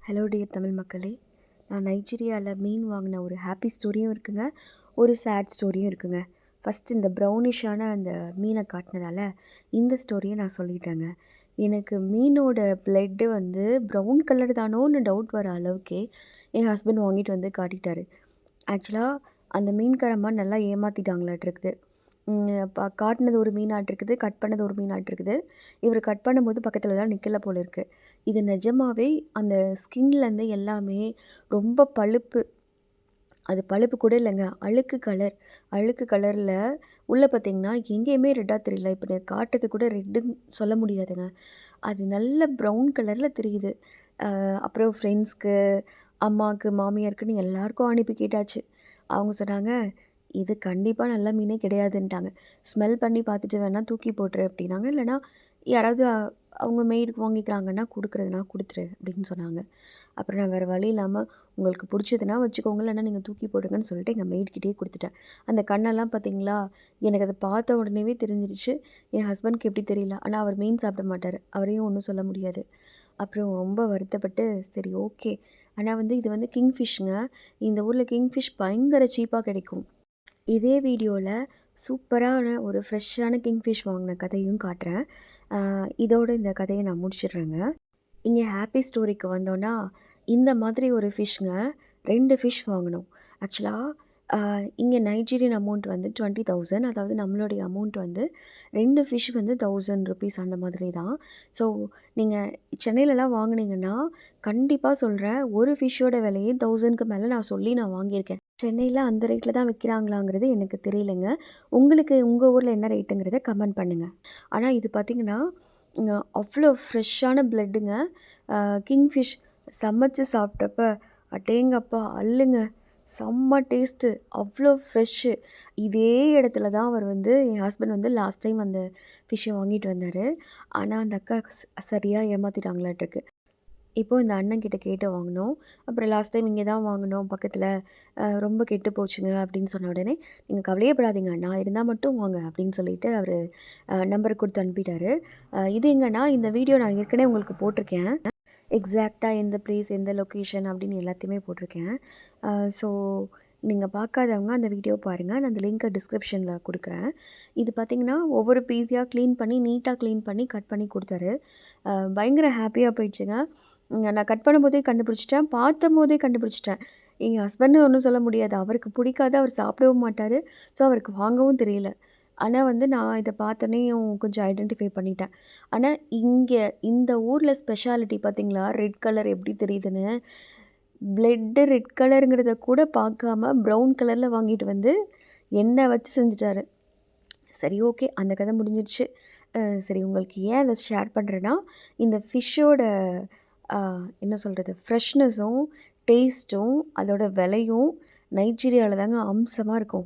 Hello dear Tamil மக்களே, நான் நைஜீரியாவில் மீன் வாங்கின ஒரு ஹாப்பி ஸ்டோரியும் இருக்குங்க, ஒரு சேட் ஸ்டோரியும் இருக்குங்க. ஃபஸ்ட்டு இந்த ப்ரௌனிஷான அந்த மீனை காட்டினதால இந்த ஸ்டோரியை நான் சொல்லிட்டேங்க. எனக்கு மீனோட பிளட்டு வந்து ப்ரௌன் கலர் தானோன்னு டவுட் வர அளவுக்கே என் ஹஸ்பண்ட் வாங்கிட்டு வந்து காட்டிட்டாரு. ஆக்சுவலாக அந்த மீன்காரம்மா நல்லா ஏமாற்றிட்டாங்களாட்டிருக்குது. காட்டினது ஒரு மீனாட்டிருக்குது, கட் பண்ணது ஒரு மீனாட்டிருக்குது. இவர் கட் பண்ணும்போது பக்கத்துலலாம் நிற்கல போல இருக்குது. இது நிஜமாவே அந்த ஸ்கின்லேருந்து எல்லாமே ரொம்ப பழுப்பு. அது பழுப்பு கூட இல்லைங்க, அழுக்கு கலர். அழுக்கு கலரில் உள்ளே பார்த்தீங்கன்னா எங்கேயுமே ரெட்டாக தெரியல. இப்போ காட்டுறது கூட ரெட்டுன்னு சொல்ல முடியாதுங்க. அது நல்ல ப்ரௌன் கலரில் தெரியுது. அப்புறம் ஃப்ரெண்ட்ஸ்க்கு, அம்மாவுக்கு, மாமியாருக்குன்னு எல்லாருக்கும் அனுப்பி கேட்டாச்சு. அவங்க சொன்னாங்க, இது கண்டிப்பாக நல்ல மீனே கிடையாதுன்ட்டாங்க. ஸ்மெல் பண்ணி பார்த்துட்டு வேணால் தூக்கி போட்டுரு அப்படின்னாங்க. இல்லைனா யாராவது அவங்க மெய்டுக்கு வாங்கிக்கிறாங்கன்னா கொடுக்குறதுனா கொடுத்துரு அப்படின்னு சொன்னாங்க. அப்புறம் நான் வேறு வழி இல்லாமல் உங்களுக்கு பிடிச்சதுன்னா வச்சுக்கோங்க, இல்லைனா நீங்கள் தூக்கி போடுங்கன்னு சொல்லிட்டு எங்கள் மெய்ட்கிட்டே கொடுத்துட்டேன். அந்த கண்ணெல்லாம் பார்த்தீங்களா, எனக்கு அதை பார்த்த உடனேவே தெரிஞ்சிருச்சு. என் ஹஸ்பண்ட்க்கு எப்படி தெரியல, ஆனால் அவர் மீன் சாப்பிட மாட்டார், அவரையும் ஒன்றும் சொல்ல முடியாது. அப்புறம் ரொம்ப வருத்தப்பட்டு சரி ஓகே. ஆனால் வந்து இது வந்து கிங்ஃபிஷ்ங்க. இந்த ஊரில் கிங்ஃபிஷ் பயங்கர சீப்பாக கிடைக்கும். இதே வீடியோவில் சூப்பரான ஒரு ஃப்ரெஷ்ஷான கிங்ஃபிஷ் வாங்கின கதையும் காட்டுறேன். இதோட இந்த கதையை நான் முடிச்சிடுறேங்க. இங்கே ஹாப்பி ஸ்டோரிக்கு வந்தோன்னா, இந்த மாதிரி ஒரு ஃபிஷ்ங்க 2 ஃபிஷ் வாங்கினோம். ஆக்சுவலாக இங்கே நைஜீரியன் அமௌண்ட் வந்து 20,000, அதாவது நம்மளுடைய அமௌண்ட் வந்து 2 ஃபிஷ் வந்து ₹1000 அந்த மாதிரி தான். ஸோ நீங்கள் சென்னையிலலாம் வாங்குனீங்கன்னா கண்டிப்பாக சொல்கிறேன், ஒரு ஃபிஷ்ஷோட விலையே 1000க்கு மேலே நான் சொல்லி நான் வாங்கியிருக்கேன். சென்னையில் அந்த ரேட்டில் தான் விற்கிறாங்களாங்கிறது எனக்கு தெரியலைங்க. உங்களுக்கு உங்கள் ஊரில் என்ன ரேட்டுங்கிறத கமெண்ட் பண்ணுங்கள். ஆனால் இது பார்த்திங்கன்னா அவ்வளோ ஃப்ரெஷ்ஷான பிளட்டுங்க. கிங்ஃபிஷ் சமைச்சு சாப்பிட்டப்ப அடேங்கப்பா அல்லுங்க, செம்ம டேஸ்ட்டு, அவ்வளோ ஃப்ரெஷ்ஷு. இதே இடத்துல தான் அவர் வந்து என் ஹஸ்பண்ட் வந்து லாஸ்ட் டைம் அந்த ஃபிஷ்ஷை வாங்கிட்டு வந்தார். ஆனால் அந்த அக்கா சரியாக ஏமாற்றிட்டாங்களாட்டிருக்கு. இப்போது இந்த அண்ணன்கிட்ட கேட்டு வாங்கினோம். அப்புறம் லாஸ்ட் டைம் இங்கே தான் வாங்கினோம் பக்கத்தில், ரொம்ப கெட்டு போச்சுங்க அப்படின்னு சொன்ன உடனே, நீங்கள் கவலையப்படாதீங்க, நான் இருந்தால் மட்டும் வாங்க அப்படின்னு சொல்லிட்டு அவர் நம்பர் கொடுத்து அனுப்பிட்டாரு. இது எங்கன்னா இந்த வீடியோ நான் ஏற்கனவே உங்களுக்கு போட்டிருக்கேன். எக்ஸாக்டாக எந்த ப்ளேஸ், எந்த லொக்கேஷன் அப்படின்னு எல்லாத்தையுமே போட்டிருக்கேன். ஸோ நீங்கள் பார்க்காதவங்க அந்த வீடியோ பாருங்கள். நான் அந்த லிங்க்கை டிஸ்கிரிப்ஷனில் கொடுக்குறேன். இது பார்த்திங்கன்னா ஒவ்வொரு பீஸியாக க்ளீன் பண்ணி நீட்டாக க்ளீன் பண்ணி கட் பண்ணி கொடுத்தாரு. பயங்கர ஹாப்பியாக போயிடுச்சுங்க. நான் கட் பண்ணும்போதே கண்டுபிடிச்சிட்டேன், பார்த்தம்போதே கண்டுபிடிச்சிட்டேன். எங்கள் ஹஸ்பண்ட் ஒன்றும் சொல்ல முடியாது, அவருக்கு பிடிக்காது, அவர் சாப்பிடவும் மாட்டார். ஸோ அவருக்கு வாங்கவும் தெரியல. ஆனால் வந்து நான் இதை பார்த்தோன்னேயும் கொஞ்சம் ஐடென்டிஃபை பண்ணிட்டேன். ஆனால் இங்கே இந்த ஊரில் ஸ்பெஷாலிட்டி பார்த்திங்களா, ரெட் கலர் எப்படி தெரியுதுன்னு. பிளட்டு ரெட் கலருங்கிறத கூட பார்க்காம ப்ரௌன் கலரில் வாங்கிட்டு வந்து எண்ணெய் வச்சு செஞ்சுட்டாரு. சரி ஓகே, அந்த கதை முடிஞ்சிடுச்சு. சரி, உங்களுக்கு ஏன் அதை ஷேர் பண்ணுறேன்னா, இந்த ஃபிஷ்ஷோட என்ன சொல்கிறது, ஃப்ரெஷ்னஸும் டேஸ்ட்டும் அதோட விலையும் நைஜீரியாவில் தாங்க அம்சமாக இருக்கும்.